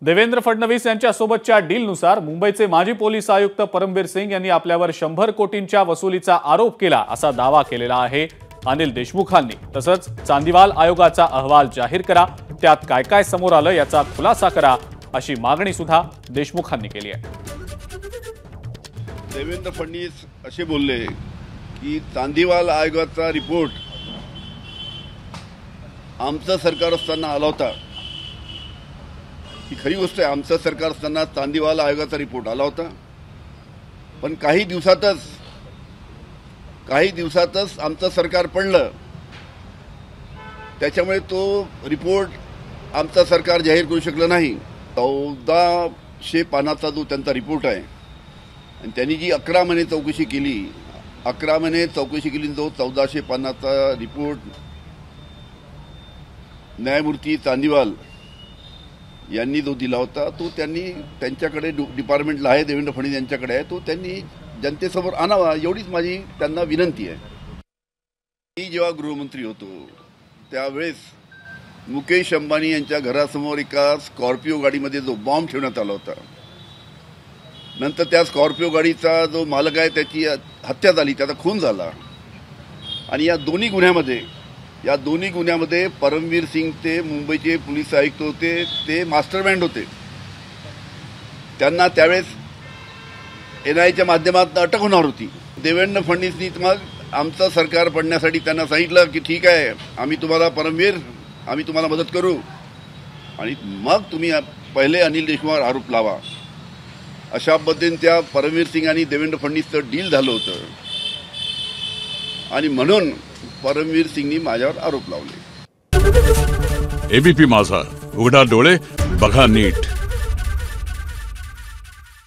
देवेंद्र फडणवीस यांच्यासोबतच्या डीलनुसार मुंबईचे माजी पोलीस आयुक्त परमवीर सिंग यांनी आपल्यावर 100 कोटींच्या वसुलीचा आरोप केला असा दावा केलेला आहे अनिल देशमुखांनी। तसंच चांदीवाल आयोगाचा अहवाल जाहीर करा, त्यात काय काय समोर आलं याचा खुलासा करा अशी मागणी सुद्धा देशमुखांनी केली आहे। देवेंद्र फडणवीस असे बोलले की चांदीवाल आयोगाचा रिपोर्ट आमचं सरकार असताना आला होता। ही खरी गोष्ट आहे, आमचं सरकार असताना चांदीवाल आयोगाचा रिपोर्ट आला होता, पण काही दिवसातच आमचं सरकार पडलं। त्याच्यामुळे तो रिपोर्ट आमचं सरकार जाहीर करू शकलं नाही। 1400 पानाचा जो त्यांचा रिपोर्ट आहे आणि त्यांनी जी 11 महिने चौकशी केली, 11 महिने चौकशी केली, जो 1400 पानाचा रिपोर्ट न्यायमूर्ती चांदीवाल यांनी जो दिला होता तो त्यांनी त्यांच्याकडे डिपार्टमेंटला आहे, देवेंद्र फडणवीस यांच्याकडे आहे, तो त्यांनी जनतेसमोर आणावा एवढीच माझी त्यांना विनंती आहे। मी जेव्हा गृहमंत्री होतो त्यावेळेस मुकेश अंबानी यांच्या घरासमोर एका स्कॉर्पिओ गाडीमध्ये जो बॉम्ब ठेवण्यात आला होता, नंतर त्या स्कॉर्पिओ गाडीचा जो मालक आहे त्याची हत्या झाली, त्याचा खून झाला। आणि या दोन्ही गुन्ह्यामध्ये परमवीर सिंग ते मुंबईचे पोलीस आयुक्त होते, ते मास्टरमाइंड होते। त्यांना त्यावेळेस NIAच्या माध्यमातून अटक होणार होती। देवेंद्र फडणवीसनी मग आमचं सरकार पडण्यासाठी त्यांना सांगितलं की ठीक आहे, आम्ही तुम्हाला मदत करू आणि मग तुम्ही पहिले अनिल देशमुखांवर आरोप लावा। अशा पद्धतीने त्या परमवीर सिंग आणि देवेंद्र फडणवीसचं डील झालं होतं आणि म्हणून परमवीर सिंगनी माझ्यावर आरोप लावले। ABP माझा, उघडा डोळे बघा नीट।